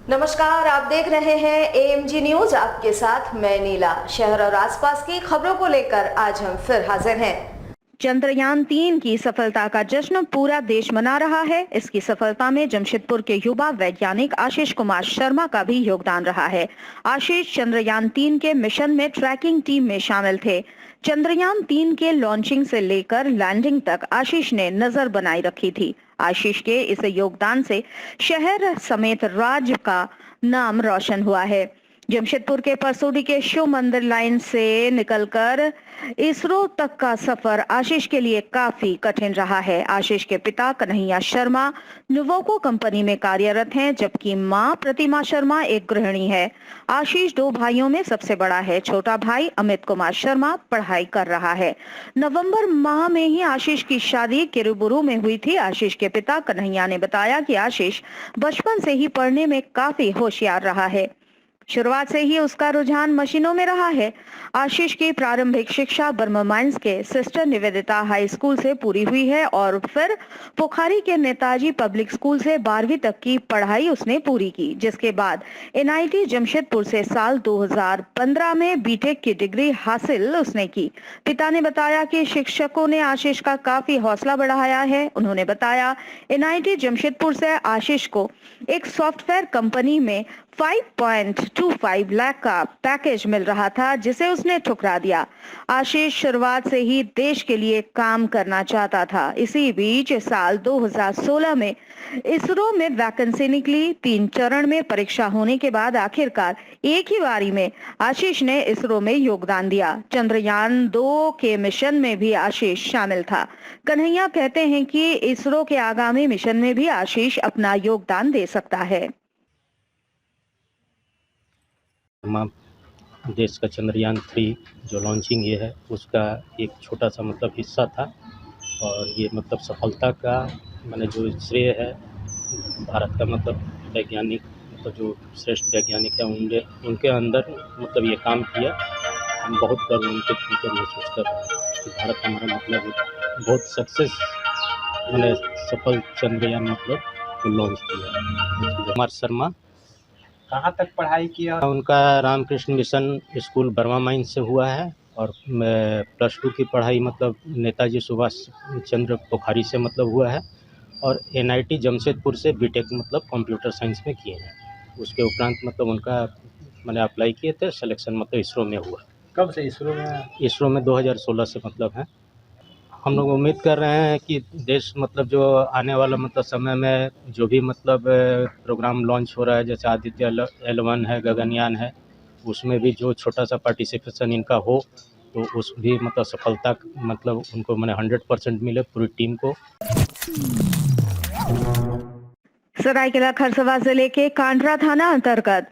नमस्कार, आप देख रहे हैं एएमजी न्यूज। आपके साथ मैं नीला। शहर और आसपास की खबरों को लेकर आज हम फिर हाजिर हैं। चंद्रयान 3 की सफलता का जश्न पूरा देश मना रहा है। इसकी सफलता में जमशेदपुर के युवा वैज्ञानिक आशीष कुमार शर्मा का भी योगदान रहा है। आशीष चंद्रयान 3 के मिशन में ट्रैकिंग टीम में शामिल थे। चंद्रयान 3 के लॉन्चिंग से लेकर लैंडिंग तक आशीष ने नजर बनाई रखी थी। आशीष के इस योगदान से शहर समेत राज्य का नाम रोशन हुआ है। जमशेदपुर के परसोडी के शिव मंदिर लाइन से निकलकर इसरो तक का सफर आशीष के लिए काफी कठिन रहा है। आशीष के पिता कन्हैया शर्मा नुवोको कंपनी में कार्यरत हैं, जबकि मां प्रतिमा शर्मा एक गृहिणी है। आशीष 2 भाइयों में सबसे बड़ा है। छोटा भाई अमित कुमार शर्मा पढ़ाई कर रहा है। नवंबर माह में ही आशीष की शादी किरुबुरु में हुई थी। आशीष के पिता कन्हैया ने बताया कि आशीष बचपन से ही पढ़ने में काफी होशियार रहा है। शुरुआत से ही उसका रुझान मशीनों में रहा है। आशीष की प्रारंभिक शिक्षा बर्मा माइंस के सिस्टर निवेदिता हाई स्कूल से पूरी हुई है और फिर पोखारी के नेताजी पब्लिक स्कूल से 12वीं तक की पढ़ाई उसने पूरी की, जिसके बाद एनआईटी जमशेदपुर से साल 2015 में बीटेक की डिग्री हासिल उसने की। पिता ने बताया कि शिक्षकों ने आशीष का काफी हौसला बढ़ाया है। उन्होंने बताया, एनआईटी जमशेदपुर से आशीष को एक सॉफ्टवेयर कंपनी में 5.25 लाख का पैकेज मिल रहा था, जिसे उसने ठुकरा दिया। आशीष शुरुआत से ही देश के लिए काम करना चाहता था। इसी बीच साल 2016 में इसरो में वैकेंसी निकली। 3 चरण में परीक्षा होने के बाद आखिरकार एक ही बारी में आशीष ने इसरो में योगदान दिया। चंद्रयान 2 के मिशन में भी आशीष शामिल था। कन्हैया कहते हैं कि इसरो के आगामी मिशन में भी आशीष अपना योगदान दे सकता है। देश का चंद्रयान 3 जो लॉन्चिंग ये है, उसका एक छोटा सा हिस्सा था और ये सफलता का जो श्रेय है भारत का वैज्ञानिक जो श्रेष्ठ वैज्ञानिक है उनके अंदर ये काम किया। हम बहुत गर्व उनके ऊपर महसूस कर रहे हैं कि भारत हमारा बहुत सक्सेस सफल चंद्रयान लॉन्च किया। कुमार शर्मा कहाँ तक पढ़ाई किया? उनका रामकृष्ण मिशन स्कूल बर्मा माइंस से हुआ है और +2 की पढ़ाई नेताजी सुभाष चंद्र पोखारी से हुआ है और एनआईटी जमशेदपुर से बीटेक कंप्यूटर साइंस में किए हैं। उसके उपरांत उनका अप्लाई किए थे, सिलेक्शन इसरो में हुआ। कब से इसरो में? इसरो में 2016 से है। हम लोग उम्मीद कर रहे हैं कि देश जो आने वाला समय में जो भी प्रोग्राम लॉन्च हो रहा है, जैसे आदित्य L1 है, गगनयान है, उसमें भी जो छोटा सा पार्टिसिपेशन इनका हो तो उस भी सफलता उनको 100% मिले पूरी टीम को। सरायकेला खरसावां जिले के कांड्रा थाना अंतर्गत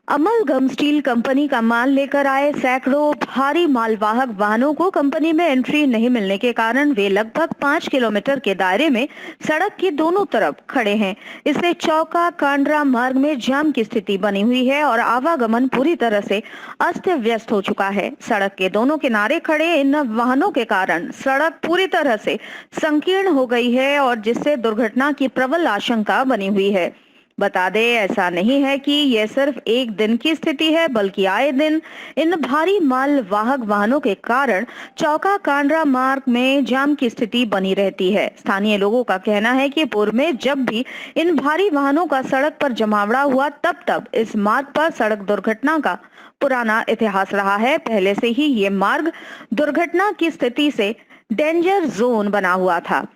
अमलगम स्टील कंपनी का माल लेकर आए सैकड़ों भारी मालवाहक वाहनों को कंपनी में एंट्री नहीं मिलने के कारण वे लगभग 5 किलोमीटर के दायरे में सड़क के दोनों तरफ खड़े हैं। इससे चौका कांड्रा मार्ग में जाम की स्थिति बनी हुई है और आवागमन पूरी तरह से अस्त व्यस्त हो चुका है। सड़क के दोनों किनारे खड़े इन वाहनों के कारण सड़क पूरी तरह से संकीर्ण हो गई है और जिससे दुर्घटना की प्रबल आशंका बनी हुई है। बता दें, ऐसा नहीं है कि यह सिर्फ एक दिन की स्थिति है, बल्कि आए दिन इन भारी माल वाहक वाहनों के कारण चौका कांड्रा मार्ग में जाम की स्थिति बनी रहती है। स्थानीय लोगों का कहना है कि पूर्व में जब भी इन भारी वाहनों का सड़क पर जमावड़ा हुआ, तब इस मार्ग पर सड़क दुर्घटना का पुराना इतिहास रहा है। पहले से ही ये मार्ग दुर्घटना की स्थिति से डेंजर जोन बना हुआ था।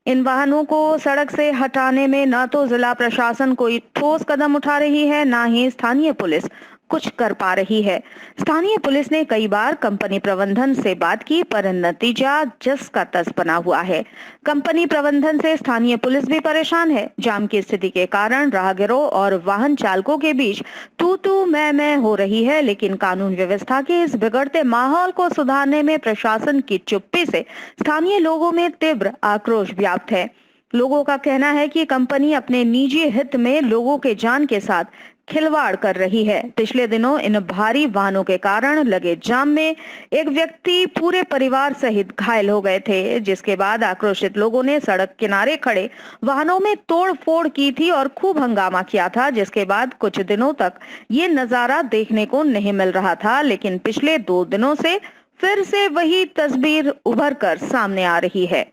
इन वाहनों को सड़क से हटाने में न तो जिला प्रशासन कोई ठोस कदम उठा रही है, न ही स्थानीय पुलिस कुछ कर पा रही है। स्थानीय पुलिस ने कई बार कंपनी प्रबंधन से बात की, पर नतीजा जस का तस बना हुआ है। कंपनी प्रबंधन से स्थानीय पुलिस भी परेशान है। जाम की स्थिति के कारण राहगीरों और वाहन चालकों के बीच तू मैं हो रही है, लेकिन कानून व्यवस्था के इस बिगड़ते माहौल को सुधारने में प्रशासन की चुप्पी से स्थानीय लोगों में तीव्र आक्रोश व्याप्त है। लोगों का कहना है कि कंपनी अपने निजी हित में लोगों के जान के साथ खिलवाड़ कर रही है। पिछले दिनों इन भारी वाहनों के कारण लगे जाम में एक व्यक्ति पूरे परिवार सहित घायल हो गए थे, जिसके बाद आक्रोशित लोगों ने सड़क किनारे खड़े वाहनों में तोड़-फोड़ की थी और खूब हंगामा किया था, जिसके बाद कुछ दिनों तक ये नजारा देखने को नहीं मिल रहा था। लेकिन पिछले 2 दिनों से फिर से वही तस्वीर उभर कर सामने आ रही है।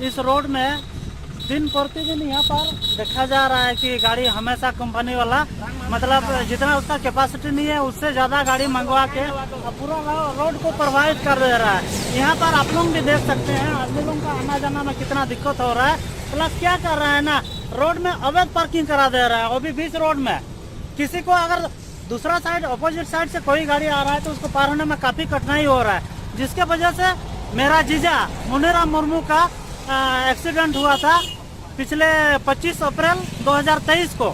इस रोड में दिन प्रतिदिन यहाँ पर देखा जा रहा है कि गाड़ी हमेशा कंपनी वाला मतलब जितना उसका कैपेसिटी नहीं है उससे ज़्यादा गाड़ी मंगवा के पूरा रोड को प्रभावित कर दे रहा है। यहाँ पर आप लोग भी देख सकते हैं आदमी लोगों का आना जाना में कितना दिक्कत हो रहा है। प्लस क्या कर रहा है ना, रोड में अवैध पार्किंग करा दे रहा है। वो भी बीच रोड में किसी को अगर दूसरा साइड अपोजिट साइड से कोई गाड़ी आ रहा है तो उसको पार होने में काफ़ी कठिनाई हो रहा है, जिसके वजह से मेरा जीजा मुनीराम मुर्मू का एक्सीडेंट हुआ था पिछले 25 अप्रैल 2023 को।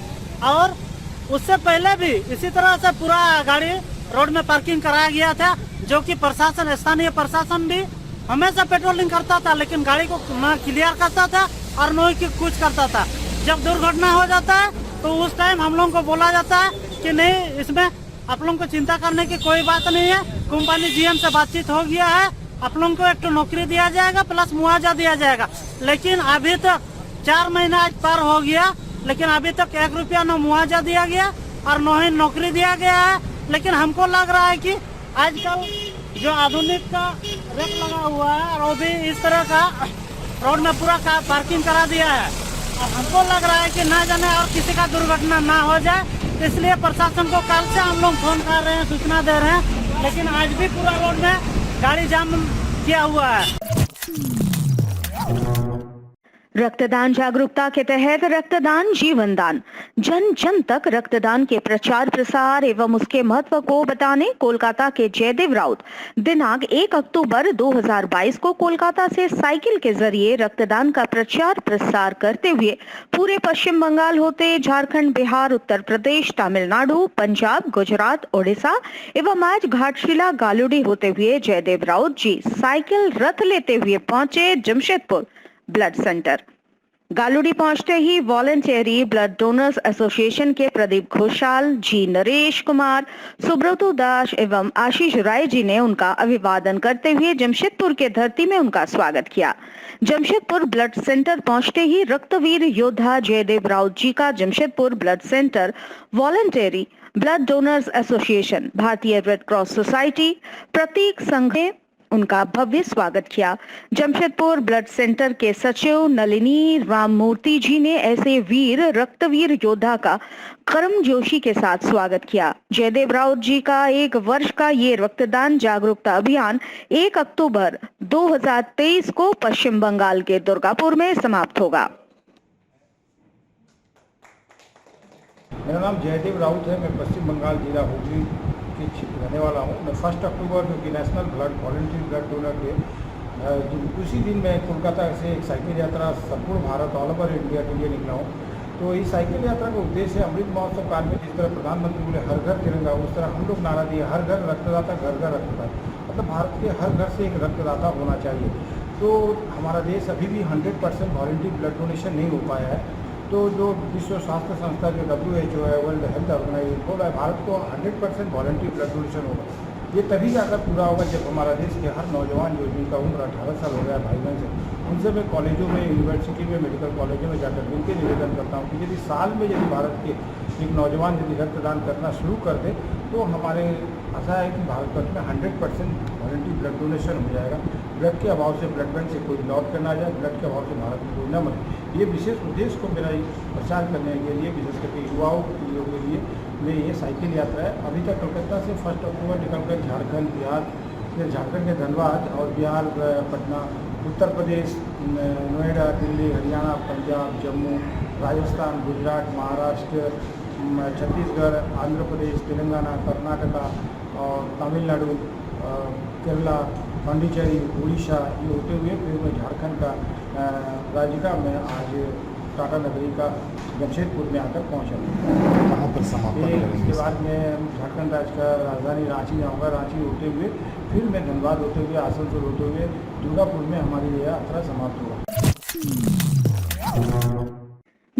और उससे पहले भी इसी तरह से पूरा गाड़ी रोड में पार्किंग कराया गया था, जो कि प्रशासन स्थानीय प्रशासन भी हमेशा पेट्रोलिंग करता था, लेकिन गाड़ी को न क्लियर करता था और न ही कुछ करता था। जब दुर्घटना हो जाता है तो उस टाइम हम लोगों को बोला जाता है कि नहीं, इसमें आप लोगों को चिंता करने की कोई बात नहीं है, कंपनी जीएम से बातचीत हो गया है, आप लोगों को एक तो नौकरी दिया जाएगा प्लस मुआवजा दिया जाएगा। लेकिन अभी तक 4 महीना आज पार हो गया, लेकिन अभी तक 1 रुपया न मुआवजा दिया गया और न ही नौकरी दिया गया है। लेकिन हमको लग रहा है कि आजकल जो आधुनिक का रेट लगा हुआ है और वो भी इस तरह का रोड में पूरा पार्किंग करा दिया है। और हमको लग रहा है कि ना जाने और किसी का दुर्घटना ना हो जाए, इसलिए प्रशासन को कल से हम लोग फोन कर रहे हैं, सूचना दे रहे हैं। लेकिन आज भी पूरा रोड में गाड़ी जाम किया हुआ है। रक्तदान जागरूकता के तहत रक्तदान जीवन दान, जन जन तक रक्तदान के प्रचार प्रसार एवं उसके महत्व को बताने कोलकाता के जयदेव राउत दिनांक 1 अक्टूबर 2022 को कोलकाता से साइकिल के जरिए रक्तदान का प्रचार प्रसार करते हुए पूरे पश्चिम बंगाल होते झारखंड, बिहार, उत्तर प्रदेश, तमिलनाडु, पंजाब, गुजरात, ओडिशा एवं आज घाटशिला गालुडी होते हुए जयदेव राउत जी साइकिल रथ लेते हुए पहुंचे जमशेदपुर ब्लड सेंटर। गालुडी पहुंचते ही वॉलंटियरी ब्लड डोनर्स एसोसिएशन के प्रदीप घोषाल जी, नरेश कुमार, सुब्रतो दास एवं आशीष राय जी ने उनका अभिवादन करते हुए जमशेदपुर के धरती में उनका स्वागत किया। जमशेदपुर ब्लड सेंटर पहुंचते ही रक्तवीर योद्धा जयदेव राउत जी का Jamshedpur blood centre voluntary blood donors association, भारतीय रेड क्रॉस सोसाइटी, प्रतीक संघ ने उनका भव्य स्वागत किया। जमशेदपुर ब्लड सेंटर के सचिव नलिनी राममूर्ति जी ने ऐसे वीर रक्तवीर योद्धा का करम जोशी के साथ स्वागत किया। जयदेव राउत जी का 1 वर्ष का ये रक्तदान जागरूकता अभियान 1 अक्टूबर 2023 को पश्चिम बंगाल के दुर्गापुर में समाप्त होगा। मेरा नाम जयदेव राउत है। मैं पश्चिम बंगाल जिला हुगली के रहने वाला हूँ। मैं 1 अक्टूबर जो कि national blood volunteer blood donor day, उसी दिन मैं कोलकाता से एक साइकिल यात्रा संपूर्ण भारत ऑल ओवर इंडिया के लिए निकला हूँ। तो इस साइकिल यात्रा का उद्देश्य अमृत महोत्सव काल में जिस तरह प्रधानमंत्री बोले हर घर तिरंगा, उस तरह हम लोग नारा दिए हर घर रक्तदाता, घर घर रक्तदाता। मतलब भारत के हर घर से एक रक्तदाता होना चाहिए। तो हमारा देश अभी भी 100% वॉलंटियर ब्लड डोनेशन नहीं हो पाया है। तो जो विश्व स्वास्थ्य संस्था जो WHO है, वर्ल्ड हेल्थ ऑर्गेनाइजेशन बोल रहा है भारत को 100% वॉलंटियर ब्लड डोनेशन होगा। ये तभी जाकर पूरा होगा जब हमारा देश के हर नौजवान जो जिनका उम्र 18 साल हो गया भाई बहन से, उनसे मैं कॉलेजों में, यूनिवर्सिटी में, मेडिकल कॉलेजों में जाकर उनके निवेदन करता हूँ कि यदि साल में यदि भारत के एक नौजवान यदि रक्तदान करना शुरू कर दे तो हमारे आशा है कि भारतवर्ष में 100% वॉलंटियर ब्लड डोनेशन हो जाएगा। ब्लड के अभाव से ब्लड बैंक से कोई लौट करना जाए, ब्लड के अभाव से भारत में कोई न मरे। ये विशेष उद्देश्य को मेरा प्रचार करने के लिए, विशेष करके युवाओं के लिए मेरी ये साइकिल यात्रा है। अभी तक कोलकाता से 1 अक्टूबर निकलकर झारखंड, बिहार, फिर झारखंड के धनबाद और बिहार पटना, उत्तर प्रदेश नोएडा, दिल्ली, हरियाणा, पंजाब, जम्मू, राजस्थान, गुजरात, महाराष्ट्र, छत्तीसगढ़, आंध्र प्रदेश, तेलंगाना, कर्नाटका और तमिलनाडु, केरला, पांडिचेरी, उड़ीसा, ये होते हुए फिर मैं झारखंड का राज्य का मैं आज टाटा नगरी का जमशेदपुर में आकर पहुँचा। वहाँ पर समापन इसके बाद मैं झारखंड राज्य का राजधानी रांची जाऊँगा। रांची होते हुए फिर मैं धनबाद होते हुए, आसनसोल होते हुए दुर्गापुर में हमारी यह यात्रा समाप्त होगा।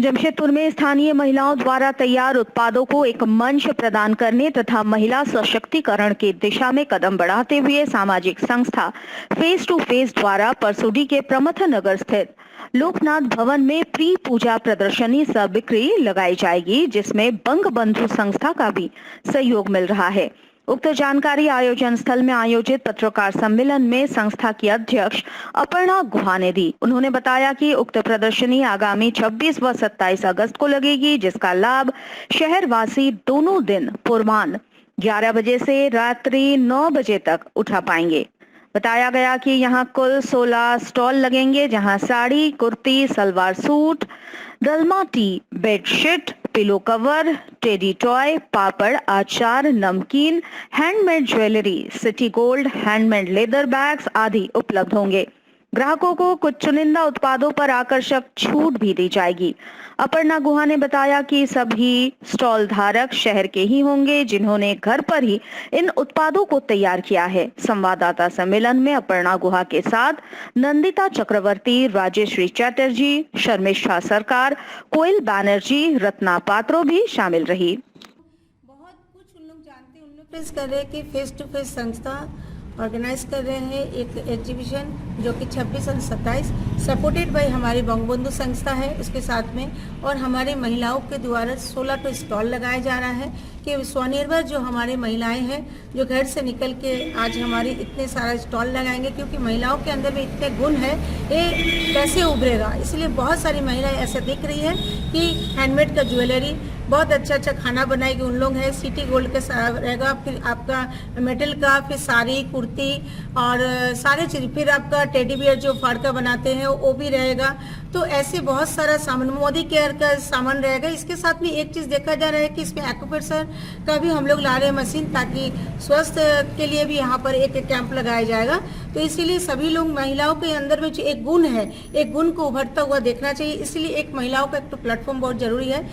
जमशेदपुर में स्थानीय महिलाओं द्वारा तैयार उत्पादों को एक मंच प्रदान करने तथा महिला सशक्तिकरण की दिशा में कदम बढ़ाते हुए सामाजिक संस्था फेस टू फेस द्वारा परसुडी के प्रमथ नगर स्थित लोकनाथ भवन में प्री पूजा प्रदर्शनी सह बिक्री लगाई जाएगी, जिसमें बंग बंधु संस्था का भी सहयोग मिल रहा है। उक्त जानकारी आयोजन स्थल में आयोजित पत्रकार सम्मेलन में संस्था की अध्यक्ष अपर्णा गुहा ने दी। उन्होंने बताया कि उक्त प्रदर्शनी आगामी 26 व 27 अगस्त को लगेगी, जिसका लाभ शहरवासी दोनों दिन पूर्वाह्न 11 बजे से रात्रि 9 बजे तक उठा पाएंगे। बताया गया कि यहां कुल 16 स्टॉल लगेंगे, जहां sari, kurti, salwar suit, Dalma tea, bedsheet, pillow cover, teddy toy, papad, अचार, नमकीन, handmade jewellery, city gold, handmade leather bags आदि उपलब्ध होंगे। ग्राहकों को कुछ चुनिंदा उत्पादों पर आकर्षक छूट भी दी जाएगी। अपर्णा गुहा ने बताया कि सभी स्टॉल धारक शहर के ही होंगे, जिन्होंने घर पर ही इन उत्पादों को तैयार किया है। संवाददाता सम्मेलन में अपर्णा गुहा के साथ नंदिता चक्रवर्ती, राजेश्री चैटर्जी, शर्मिष्ठा सरकार, कोयल बैनर्जी, रत्ना पात्रो भी शामिल रही। बहुत कुछ उन लोग जानते हैं, उन लोग पेश कर रहे हैं कि फेस टू फेस संस्था ऑर्गेनाइज कर रहे हैं एक एग्जीबिशन जो कि 26 और 27 सपोर्टेड बाय हमारी बंगबंधु संस्था है उसके साथ में, और हमारी महिलाओं के द्वारा 16 तो स्टॉल लगाया जा रहा है कि स्वनिर्भर जो हमारी महिलाएं हैं जो घर से निकल के आज हमारी इतने सारा स्टॉल लगाएंगे, क्योंकि महिलाओं के अंदर में इतने गुण है, ये कैसे उभरेगा। इसलिए बहुत सारी महिलाएं ऐसे दिख रही है कि हैंडमेड का ज्वेलरी, बहुत अच्छा अच्छा खाना बनाएगी उन लोग है, सिटी गोल्ड का रहेगा, फिर आपका मेटल का, फिर साड़ी, कुर्ती और सारे चीज़, फिर आपका टेडी बियर जो फाड़ का बनाते हैं वो भी रहेगा। तो ऐसे बहुत सारा सामान, मोदी केयर का सामान रहेगा। इसके साथ में एक चीज़ देखा जा रहा है कि इसमें एक्यूप्रेशर का भी हम लोग ला रहे हैं मशीन, ताकि स्वास्थ्य के लिए भी यहाँ पर एक कैंप लगाया जाएगा। तो इसीलिए सभी लोग महिलाओं के अंदर में जो एक गुण है, एक गुण को उभरता हुआ देखना चाहिए। इसलिए एक महिलाओं का एक तो प्लेटफॉर्म बहुत जरूरी है।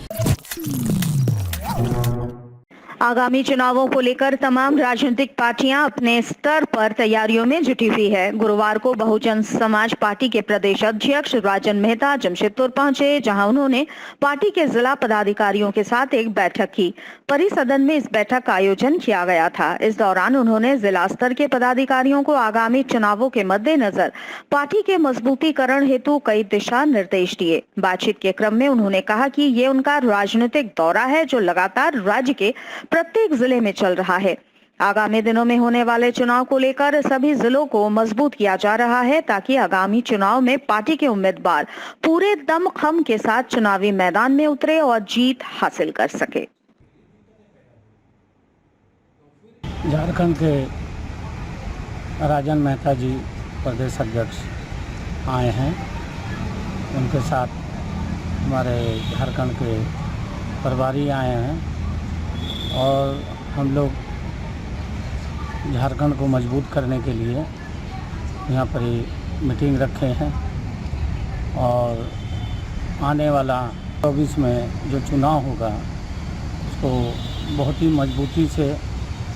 आगामी चुनावों को लेकर तमाम राजनीतिक पार्टियां अपने स्तर पर तैयारियों में जुटी हुई है। गुरुवार को बहुजन समाज पार्टी के प्रदेश अध्यक्ष राजन मेहता जमशेदपुर पहुंचे, जहां उन्होंने पार्टी के जिला पदाधिकारियों के साथ एक बैठक की। परिसदन में इस बैठक का आयोजन किया गया था। इस दौरान उन्होंने जिला स्तर के पदाधिकारियों को आगामी चुनावों के मद्देनजर पार्टी के मजबूतीकरण हेतु कई दिशा निर्देश दिए। बातचीत के क्रम में उन्होंने कहा कि ये उनका राजनीतिक दौरा है जो लगातार राज्य के प्रत्येक जिले में चल रहा है। आगामी दिनों में होने वाले चुनाव को लेकर सभी जिलों को मजबूत किया जा रहा है, ताकि आगामी चुनाव में पार्टी के उम्मीदवार पूरे दमखम के साथ चुनावी मैदान में उतरे और जीत हासिल कर सके। झारखंड के राजन मेहता जी प्रदेश अध्यक्ष आए हैं, उनके साथ हमारे झारखंड के प्रभारी आए हैं और हम लोग झारखंड को मजबूत करने के लिए यहाँ पर ही मीटिंग रखे हैं और आने वाला 24 में जो चुनाव होगा उसको बहुत ही मजबूती से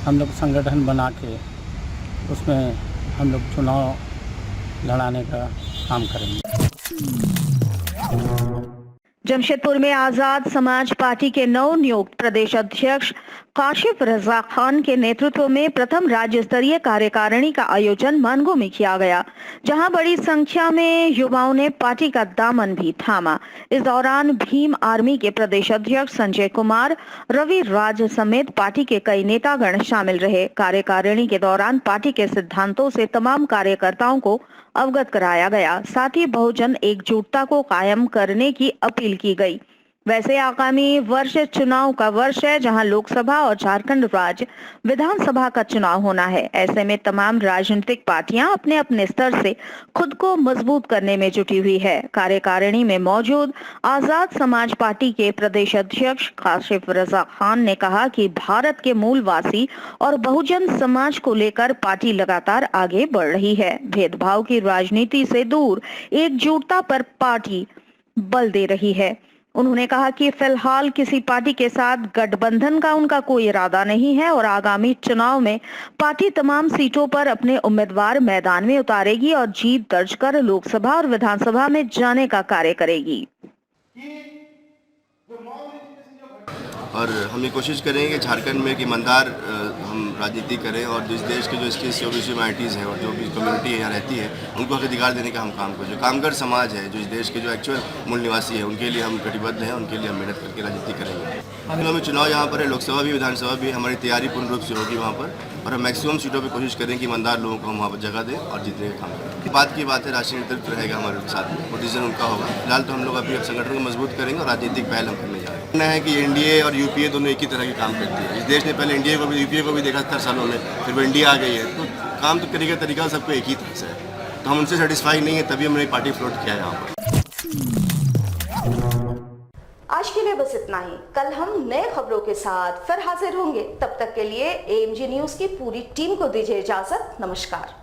हम लोग संगठन बना के उसमें हम लोग चुनाव लड़ाने का काम करेंगे। जमशेदपुर में आजाद समाज पार्टी के नवनियुक्त प्रदेश अध्यक्ष काशिफ रजा खान के नेतृत्व में प्रथम राज्य स्तरीय कार्यकारिणी का आयोजन मानगो में किया गया, जहां बड़ी संख्या में युवाओं ने पार्टी का दामन भी थामा। इस दौरान भीम आर्मी के प्रदेश अध्यक्ष संजय कुमार, रवि राज समेत पार्टी के कई नेतागण शामिल रहे। कार्यकारिणी के दौरान पार्टी के सिद्धांतों से तमाम कार्यकर्ताओं को अवगत कराया गया। साथ ही बहुजन एकजुटता को कायम करने की अपील की गई। वैसे आगामी वर्ष चुनाव का वर्ष है, जहां लोकसभा और झारखंड राज्य विधानसभा का चुनाव होना है। ऐसे में तमाम राजनीतिक पार्टियां अपने अपने स्तर से खुद को मजबूत करने में जुटी हुई है। कार्यकारिणी में मौजूद आजाद समाज पार्टी के प्रदेश अध्यक्ष काशिफ रजा खान ने कहा कि भारत के मूलवासी और बहुजन समाज को लेकर पार्टी लगातार आगे बढ़ रही है। भेदभाव की राजनीति से दूर एकजुटता पर पार्टी बल दे रही है। उन्होंने कहा कि फिलहाल किसी पार्टी के साथ गठबंधन का उनका कोई इरादा नहीं है और आगामी चुनाव में पार्टी तमाम सीटों पर अपने उम्मीदवार मैदान में उतारेगी और जीत दर्ज कर लोकसभा और विधानसभा में जाने का कार्य करेगी। और हम ये कोशिश करेंगे कि झारखंड में एक ईमानदार हम राजनीति करें और जिस देश के जो इसके ओबीसी माइनॉरिटीज़ हैं और जो भी कम्युनिटी यहाँ रहती है उनको हक अधिकार देने का हम काम करें। जो कामगर समाज है, जो इस देश के जो एक्चुअल मूल निवासी है, उनके लिए हम कटिबद्ध हैं, उनके लिए हम मेहनत करके राजनीति करेंगे। अभी हमें चुनाव यहाँ पर है, लोकसभा भी विधानसभा भी, हमारी तैयारी पूर्ण रूप से होगी वहाँ पर और हम मैक्सिमम सीटों पर कोशिश करें कि ईमानदार लोगों को हम वहाँ पर जगह दें और जीतने का काम करें। बात की बात है, राष्ट्रीय नेतृत्व रहेगा हमारे साथ में, वो डिसीजन उनका होगा। फिलहाल तो हम लोग अभी संगठन को मजबूत करेंगे और राजनीतिक पहल हम करने जा रहे हैं। कहना है कि एनडीए और यूपीए दोनों एक ही तरह के काम करती है। इस देश ने पहले एनडीए को भी यूपीए को भी देखा 70 सालों में, फिर वो इंडिया आ गई है, तो काम तो करने का तरीका सबको एक ही तरह से है। तो हम उनसे सेटिस्फाई नहीं है, तभी हमने पार्टी फ्लोट किया है यहाँ पर। आज के लिए बस इतना ही। कल हम नए खबरों के साथ फिर हाजिर होंगे। तब तक के लिए एएमजी न्यूज की पूरी टीम को दीजिए इजाजत। नमस्कार।